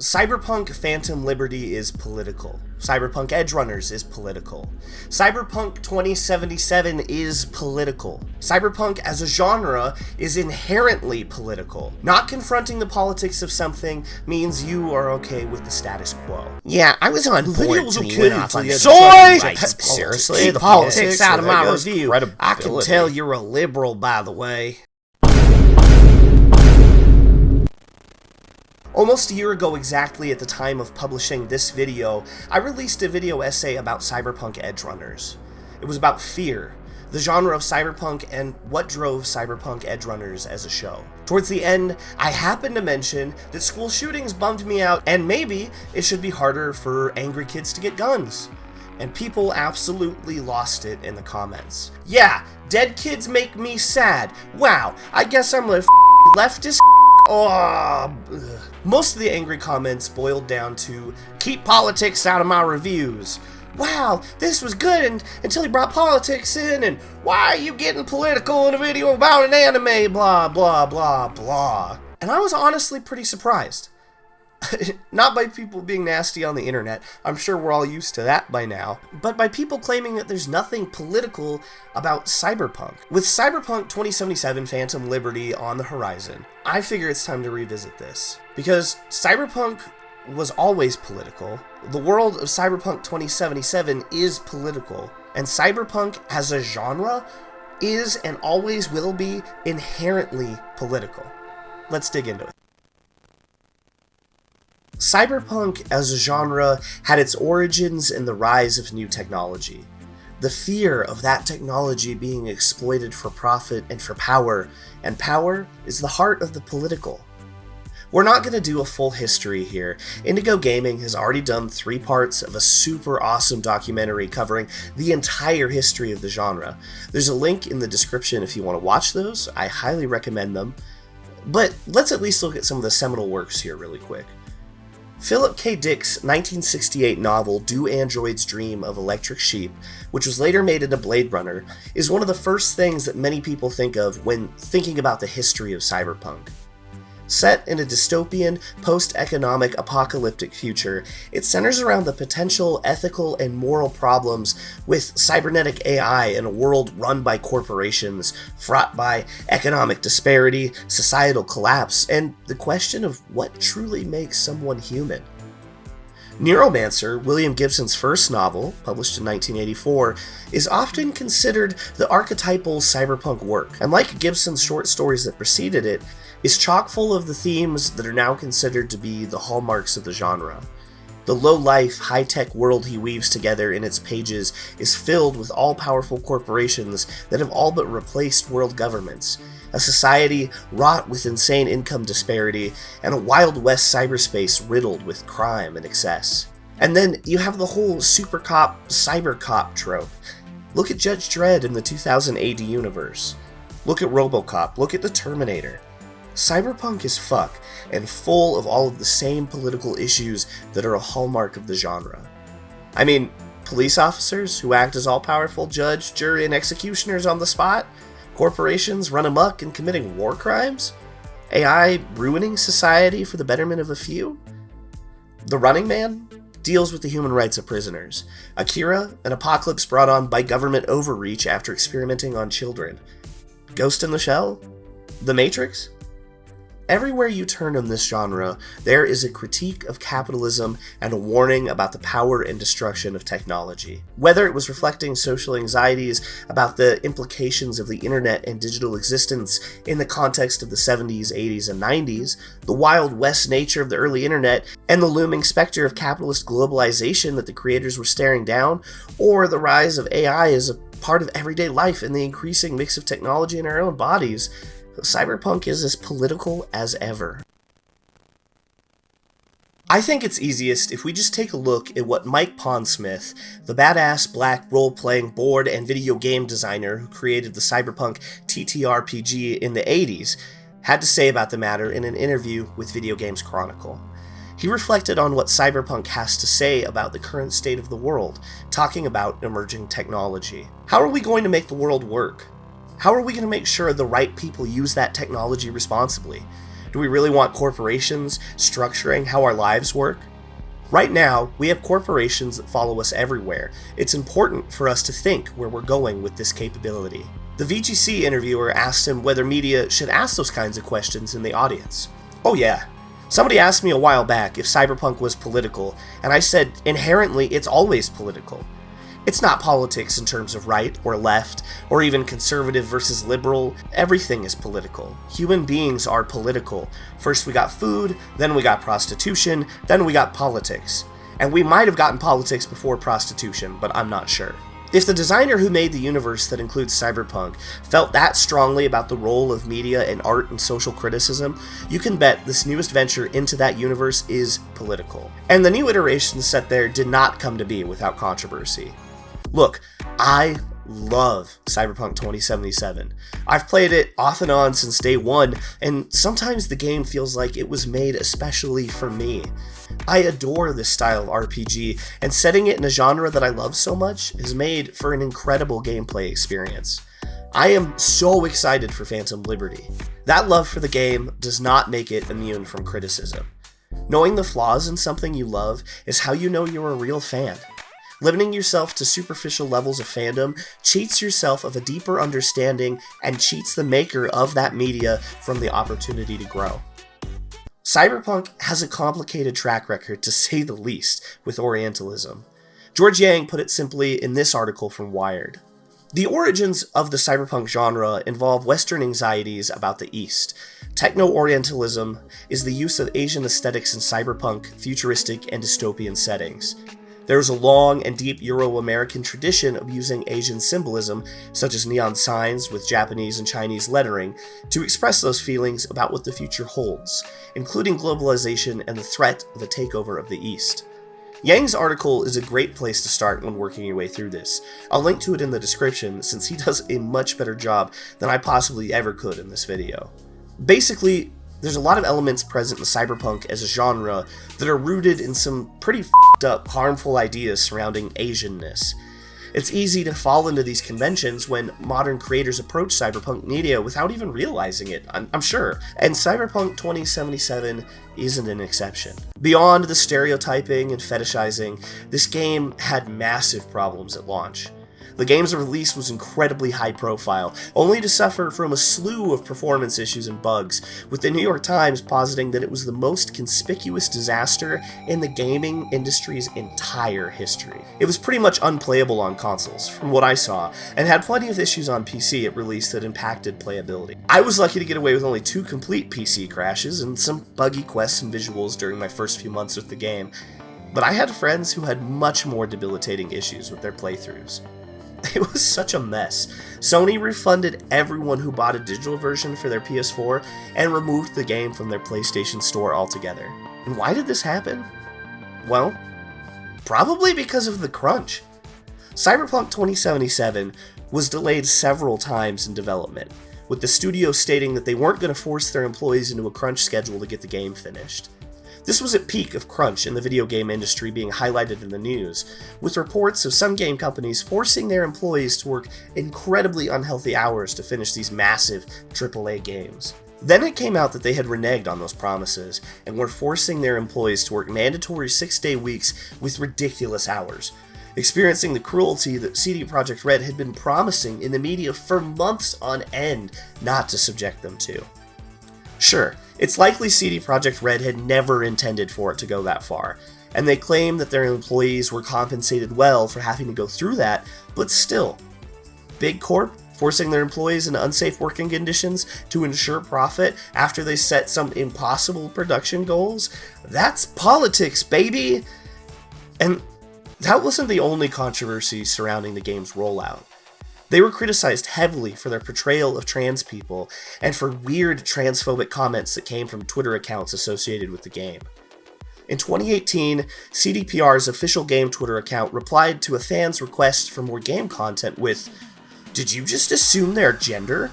Cyberpunk Phantom Liberty is political. Cyberpunk Edgerunners is political. Cyberpunk 2077 is political. Cyberpunk as a genre is inherently political. Not confronting the politics of something means you are okay with the status quo. Yeah, I was on board till you went off on soy! Seriously, keep the politics out of my review. I can tell you're a liberal, by the way. Almost a year ago exactly at the time of publishing this video, I released a video essay about Cyberpunk Edgerunners. It was about fear, the genre of cyberpunk, and what drove Cyberpunk Edgerunners as a show. Towards the end, I happened to mention that school shootings bummed me out, and maybe it should be harder for angry kids to get guns. And people absolutely lost it in the comments. Yeah, dead kids make me sad. Wow, I guess I'm a leftist. Oh, most of the angry comments boiled down to, keep politics out of my reviews. Wow, this was good until he brought politics in, and why are you getting political in a video about an anime, blah, blah, blah, blah. And I was honestly pretty surprised. Not by people being nasty on the internet, I'm sure we're all used to that by now, but by people claiming that there's nothing political about cyberpunk. With Cyberpunk 2077 Phantom Liberty on the horizon, I figure it's time to revisit this. Because cyberpunk was always political, the world of Cyberpunk 2077 is political, and cyberpunk as a genre is and always will be inherently political. Let's dig into it. Cyberpunk as a genre had its origins in the rise of new technology. The fear of that technology being exploited for profit and for power, and power is the heart of the political. We're not going to do a full history here. Indigo Gaming has already done 3 parts of a super awesome documentary covering the entire history of the genre. There's a link in the description if you want to watch those. I highly recommend them. But let's at least look at some of the seminal works here really quick. Philip K. Dick's 1968 novel Do Androids Dream of Electric Sheep, which was later made into Blade Runner, is one of the first things that many people think of when thinking about the history of cyberpunk. Set in a dystopian, post-economic apocalyptic future, it centers around the potential ethical and moral problems with cybernetic AI in a world run by corporations, fraught by economic disparity, societal collapse, and the question of what truly makes someone human. Neuromancer, William Gibson's first novel, published in 1984, is often considered the archetypal cyberpunk work, and like Gibson's short stories that preceded it, is chock full of the themes that are now considered to be the hallmarks of the genre. The low-life, high-tech world he weaves together in its pages is filled with all-powerful corporations that have all but replaced world governments, a society wrought with insane income disparity, and a Wild West cyberspace riddled with crime and excess. And then you have the whole super cop, cyber cop trope. Look at Judge Dredd in the 2000 AD universe. Look at RoboCop, look at the Terminator. Cyberpunk is fuck, and full of all of the same political issues that are a hallmark of the genre. I mean, police officers who act as all-powerful judge, jury, and executioners on the spot? Corporations run amok and committing war crimes? AI ruining society for the betterment of a few? The Running Man deals with the human rights of prisoners. Akira, an apocalypse brought on by government overreach after experimenting on children. Ghost in the Shell? The Matrix? Everywhere you turn in this genre, there is a critique of capitalism and a warning about the power and destruction of technology. Whether it was reflecting social anxieties about the implications of the internet and digital existence in the context of the 70s, 80s, and 90s, the Wild West nature of the early internet, and the looming specter of capitalist globalization that the creators were staring down, or the rise of AI as a part of everyday life and the increasing mix of technology in our own bodies, cyberpunk is as political as ever. I think it's easiest if we just take a look at what Mike Pondsmith, the badass black role-playing board and video game designer who created the cyberpunk TTRPG in the 80s, had to say about the matter in an interview with Video Games Chronicle. He reflected on what cyberpunk has to say about the current state of the world, talking about emerging technology. How are we going to make the world work? How are we going to make sure the right people use that technology responsibly? Do we really want corporations structuring how our lives work? Right now, we have corporations that follow us everywhere. It's important for us to think where we're going with this capability. The VGC interviewer asked him whether media should ask those kinds of questions in the audience. Oh yeah. Somebody asked me a while back if Cyberpunk was political, and I said inherently it's always political. It's not politics in terms of right or left, or even conservative versus liberal. Everything is political. Human beings are political. First we got food, then we got prostitution, then we got politics. And we might have gotten politics before prostitution, but I'm not sure. If the designer who made the universe that includes Cyberpunk felt that strongly about the role of media and art and social criticism, you can bet this newest venture into that universe is political. And the new iterations set there did not come to be without controversy. Look, I love Cyberpunk 2077. I've played it off and on since day one, and sometimes the game feels like it was made especially for me. I adore this style of RPG, and setting it in a genre that I love so much has made for an incredible gameplay experience. I am so excited for Phantom Liberty. That love for the game does not make it immune from criticism. Knowing the flaws in something you love is how you know you're a real fan. Limiting yourself to superficial levels of fandom cheats yourself of a deeper understanding and cheats the maker of that media from the opportunity to grow. Cyberpunk has a complicated track record, to say the least, with Orientalism. George Yang put it simply in this article from Wired. The origins of the cyberpunk genre involve Western anxieties about the East. Techno-Orientalism is the use of Asian aesthetics in cyberpunk, futuristic, and dystopian settings. There is a long and deep Euro-American tradition of using Asian symbolism, such as neon signs with Japanese and Chinese lettering, to express those feelings about what the future holds, including globalization and the threat of a takeover of the East. Yang's article is a great place to start when working your way through this. I'll link to it in the description, since he does a much better job than I possibly ever could in this video. Basically, there's a lot of elements present in cyberpunk as a genre that are rooted in some pretty f***ed up, harmful ideas surrounding Asianness. It's easy to fall into these conventions when modern creators approach cyberpunk media without even realizing it, I'm sure, and Cyberpunk 2077 isn't an exception. Beyond the stereotyping and fetishizing, this game had massive problems at launch. The game's release was incredibly high profile, only to suffer from a slew of performance issues and bugs, with the New York Times positing that it was the most conspicuous disaster in the gaming industry's entire history. It was pretty much unplayable on consoles, from what I saw, and had plenty of issues on PC at release that impacted playability. I was lucky to get away with only 2 complete PC crashes and some buggy quests and visuals during my first few months with the game, but I had friends who had much more debilitating issues with their playthroughs. It was such a mess. Sony refunded everyone who bought a digital version for their PS4 and removed the game from their PlayStation Store altogether. And why did this happen? Well, probably because of the crunch. Cyberpunk 2077 was delayed several times in development, with the studio stating that they weren't going to force their employees into a crunch schedule to get the game finished. This was at peak of crunch in the video game industry being highlighted in the news, with reports of some game companies forcing their employees to work incredibly unhealthy hours to finish these massive AAA games. Then it came out that they had reneged on those promises and were forcing their employees to work mandatory 6-day weeks with ridiculous hours, experiencing the cruelty that CD Projekt Red had been promising in the media for months on end not to subject them to. Sure, it's likely CD Projekt Red had never intended for it to go that far, and they claim that their employees were compensated well for having to go through that, but still, Big Corp forcing their employees into unsafe working conditions to ensure profit after they set some impossible production goals? That's politics, baby! And that wasn't the only controversy surrounding the game's rollout. They were criticized heavily for their portrayal of trans people and for weird transphobic comments that came from Twitter accounts associated with the game. In 2018, CDPR's official game Twitter account replied to a fan's request for more game content with, "Did you just assume their gender?"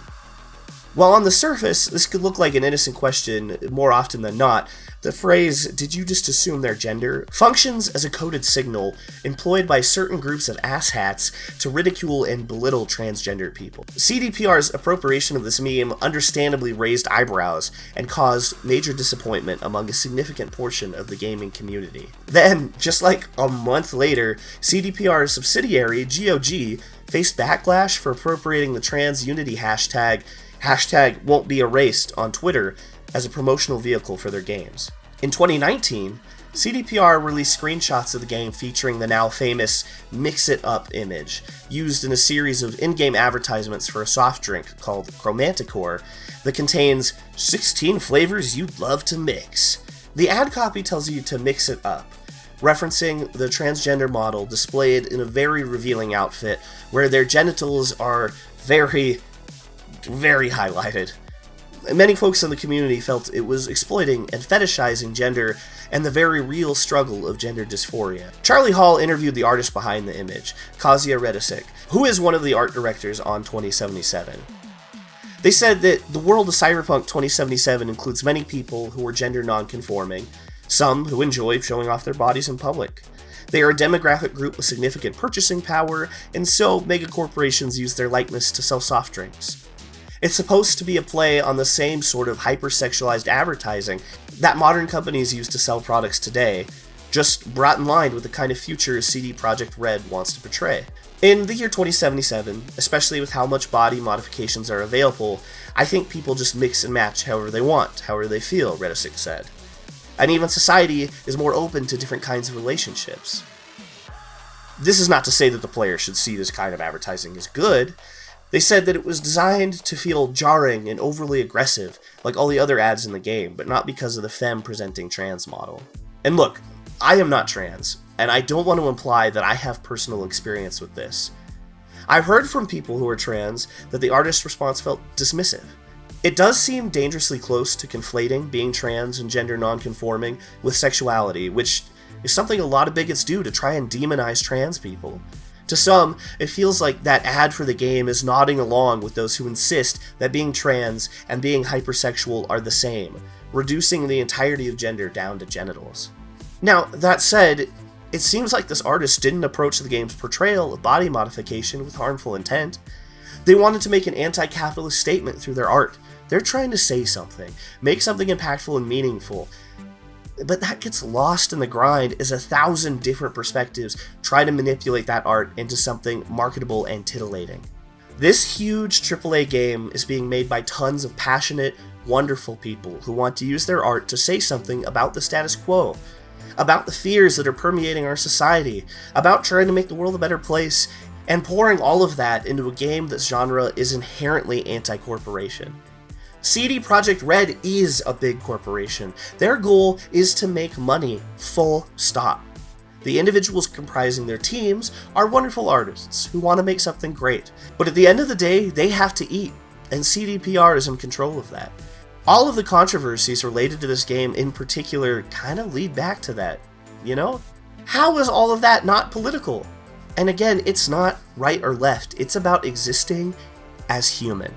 While on the surface, this could look like an innocent question more often than not, the phrase, "did you just assume their gender?" functions as a coded signal employed by certain groups of asshats to ridicule and belittle transgender people. CDPR's appropriation of this meme understandably raised eyebrows and caused major disappointment among a significant portion of the gaming community. Then, just like a month later, CDPR's subsidiary, GOG, faced backlash for appropriating the trans unity hashtag won't be erased on Twitter as a promotional vehicle for their games. In 2019, CDPR released screenshots of the game featuring the now famous Mix It Up image, used in a series of in-game advertisements for a soft drink called Chromanticore that contains 16 flavors you'd love to mix. The ad copy tells you to mix it up, referencing the transgender model displayed in a very revealing outfit where their genitals are very highlighted. Many folks in the community felt it was exploiting and fetishizing gender and the very real struggle of gender dysphoria. Charlie Hall interviewed the artist behind the image, Kazia Redisic, who is one of the art directors on 2077. They said that the world of Cyberpunk 2077 includes many people who are gender non-conforming, some who enjoy showing off their bodies in public. They are a demographic group with significant purchasing power, and so megacorporations use their likeness to sell soft drinks. It's supposed to be a play on the same sort of hypersexualized advertising that modern companies use to sell products today, just brought in line with the kind of future CD Projekt Red wants to portray. In the year 2077, especially with how much body modifications are available, I think people just mix and match however they want, however they feel, Redisic said. And even society is more open to different kinds of relationships. This is not to say that the player should see this kind of advertising as good. They said that it was designed to feel jarring and overly aggressive, like all the other ads in the game, but not because of the femme-presenting trans model. And look, I am not trans, and I don't want to imply that I have personal experience with this. I've heard from people who are trans that the artist's response felt dismissive. It does seem dangerously close to conflating being trans and gender non-conforming with sexuality, which is something a lot of bigots do to try and demonize trans people. To some, it feels like that ad for the game is nodding along with those who insist that being trans and being hypersexual are the same, reducing the entirety of gender down to genitals. Now, that said, it seems like this artist didn't approach the game's portrayal of body modification with harmful intent. They wanted to make an anti-capitalist statement through their art. They're trying to say something, make something impactful and meaningful. But that gets lost in the grind as 1,000 different perspectives try to manipulate that art into something marketable and titillating. This huge AAA game is being made by tons of passionate, wonderful people who want to use their art to say something about the status quo, about the fears that are permeating our society, about trying to make the world a better place, and pouring all of that into a game that's genre is inherently anti-corporation. CD Projekt Red is a big corporation. Their goal is to make money, full stop. The individuals comprising their teams are wonderful artists who want to make something great, but at the end of the day, they have to eat, and CDPR is in control of that. All of the controversies related to this game in particular kind of lead back to that, you know? How is all of that not political? And again, it's not right or left, it's about existing as human.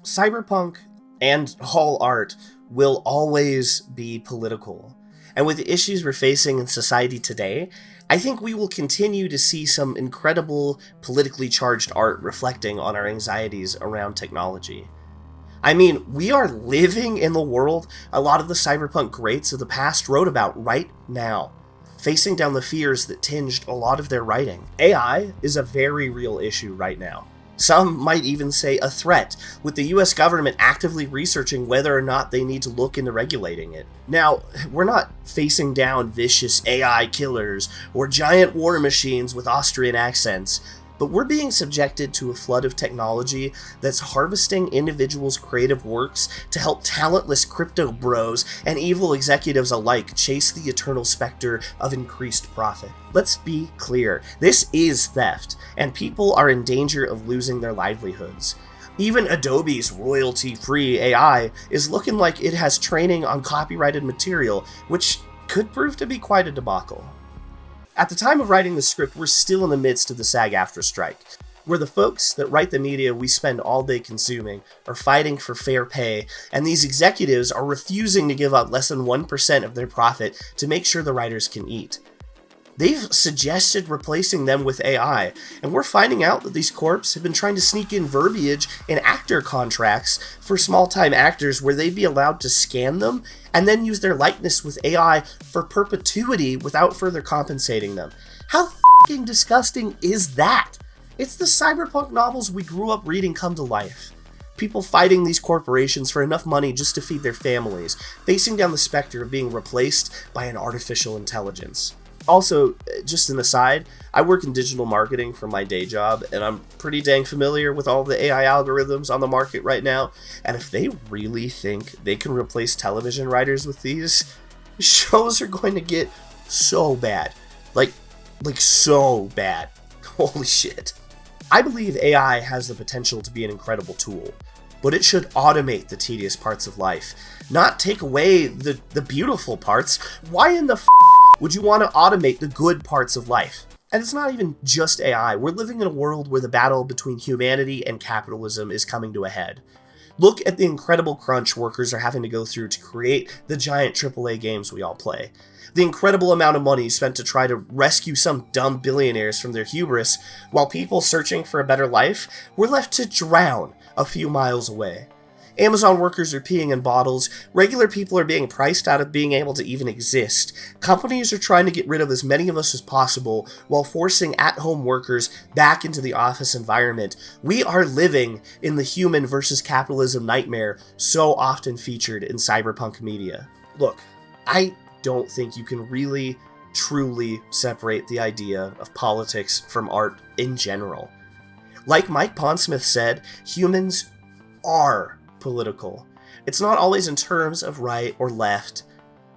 Cyberpunk and all art will always be political. And with the issues we're facing in society today, I think we will continue to see some incredible politically charged art reflecting on our anxieties around technology. I mean, we are living in the world a lot of the cyberpunk greats of the past wrote about right now, facing down the fears that tinged a lot of their writing. AI is a very real issue right now. Some might even say a threat, with the US government actively researching whether or not they need to look into regulating it. Now, we're not facing down vicious AI killers or giant war machines with Austrian accents, but we're being subjected to a flood of technology that's harvesting individuals' creative works to help talentless crypto bros and evil executives alike chase the eternal specter of increased profit. Let's be clear, this is theft, and people are in danger of losing their livelihoods. Even Adobe's royalty-free AI is looking like it has training on copyrighted material, which could prove to be quite a debacle. At the time of writing the script, we're still in the midst of the SAG-AFTRA strike. where the folks that write the media we spend all day consuming are fighting for fair pay, and these executives are refusing to give up less than 1% of their profit to make sure the writers can eat. They've suggested replacing them with AI, and we're finding out that these corps have been trying to sneak in verbiage in actor contracts for small-time actors where they'd be allowed to scan them and then use their likeness with AI for perpetuity without further compensating them. How f***ing disgusting is that? It's the cyberpunk novels we grew up reading come to life. People fighting these corporations for enough money just to feed their families, facing down the specter of being replaced by an artificial intelligence. Also, just an aside, I work in digital marketing for my day job, and I'm pretty dang familiar with all the AI algorithms on the market right now, and if they really think they can replace television writers with these, shows are going to get so bad. Like so bad. Holy shit. I believe AI has the potential to be an incredible tool, but it should automate the tedious parts of life, not take away the beautiful parts. Why in the would you want to automate the good parts of life? And it's not even just AI. We're living in a world where the battle between humanity and capitalism is coming to a head. Look at the incredible crunch workers are having to go through to create the giant AAA games we all play. The incredible amount of money spent to try to rescue some dumb billionaires from their hubris, while people searching for a better life were left to drown a few miles away. Amazon workers are peeing in bottles, regular people are being priced out of being able to even exist, companies are trying to get rid of as many of us as possible while forcing at-home workers back into the office environment. We are living in the human versus capitalism nightmare so often featured in cyberpunk media. Look, I don't think you can really, truly separate the idea of politics from art in general. Like Mike Pondsmith said, humans are political. It's not always in terms of right or left.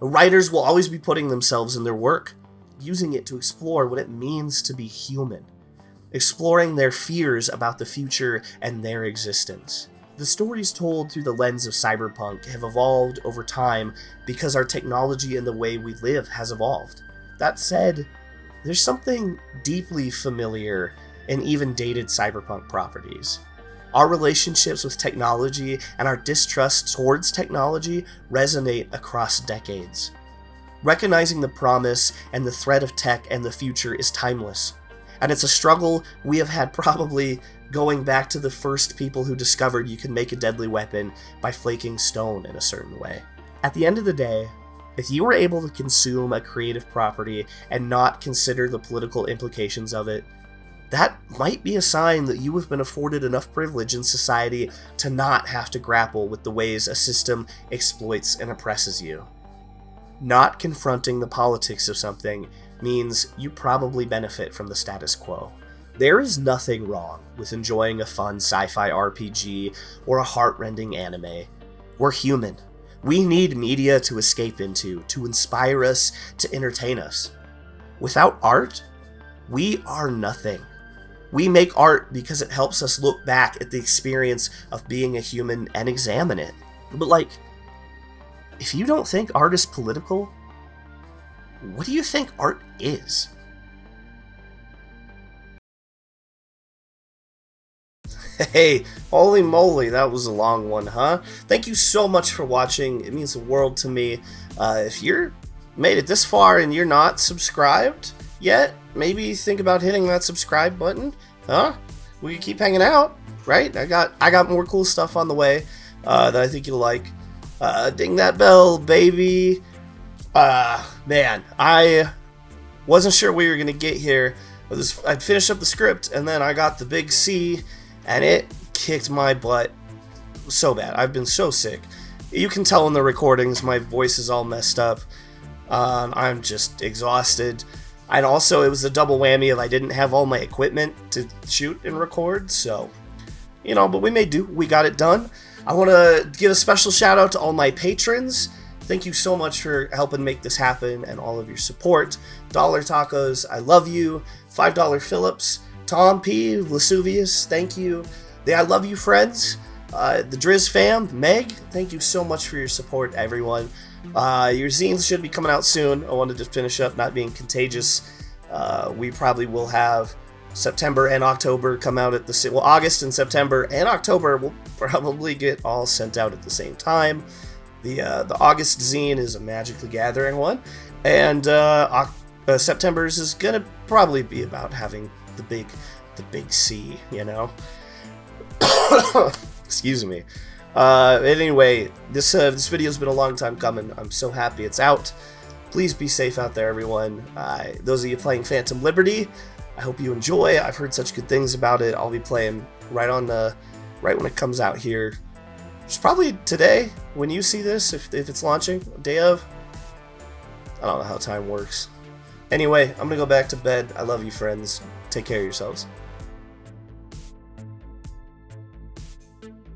Writers will always be putting themselves in their work, using it to explore what it means to be human, exploring their fears about the future and their existence. The stories told through the lens of cyberpunk have evolved over time because our technology and the way we live has evolved. That said, there's something deeply familiar in even dated cyberpunk properties. Our relationships with technology and our distrust towards technology resonate across decades. Recognizing the promise and the threat of tech and the future is timeless, and it's a struggle we have had probably going back to the first people who discovered you can make a deadly weapon by flaking stone in a certain way. At the end of the day, if you were able to consume a creative property and not consider the political implications of it, that might be a sign that you have been afforded enough privilege in society to not have to grapple with the ways a system exploits and oppresses you. Not confronting the politics of something means you probably benefit from the status quo. There is nothing wrong with enjoying a fun sci-fi RPG or a heart-rending anime. We're human. We need media to escape into, to inspire us, to entertain us. Without art, we are nothing. We make art because it helps us look back at the experience of being a human and examine it. But if you don't think art is political, what do you think art is? Hey, holy moly, that was a long one, huh? Thank you so much for watching. It means the world to me. If you're made it this far and you're not subscribed yet, maybe think about hitting that subscribe button. Huh? We can keep hanging out, right? I got more cool stuff on the way that I think you'll like. Ding that bell, baby. Man, I wasn't sure we were gonna get here. I'd finished up the script and then I got the big C and it kicked my butt so bad. I've been so sick. You can tell in the recordings my voice is all messed up. I'm just exhausted. And also, it was a double whammy of I didn't have all my equipment to shoot and record, so, but we made do. We got it done. I want to give a special shout out to all my patrons. Thank you so much for helping make this happen and all of your support. Dollar Tacos, I love you. $5 Phillips, Tom P, Vesuvius, thank you. The I love you friends, the Driz fam, Meg, thank you so much for your support, everyone. Your zines should be coming out soon. I wanted to finish up not being contagious. We probably will have September and October come out at the well, August and September and October will probably get all sent out at the same time. The August zine is a Magic the Gathering one, and September's is gonna probably be about having the big C, you know. Excuse me. Anyway, this video's been a long time coming. I'm so happy it's out. Please be safe out there, everyone. Those of you playing Phantom Liberty, I hope you enjoy. I've heard such good things about it. I'll be playing right when it comes out here. It's probably today when you see this, if it's launching, day of. I don't know how time works. Anyway, I'm gonna go back to bed. I love you, friends. Take care of yourselves.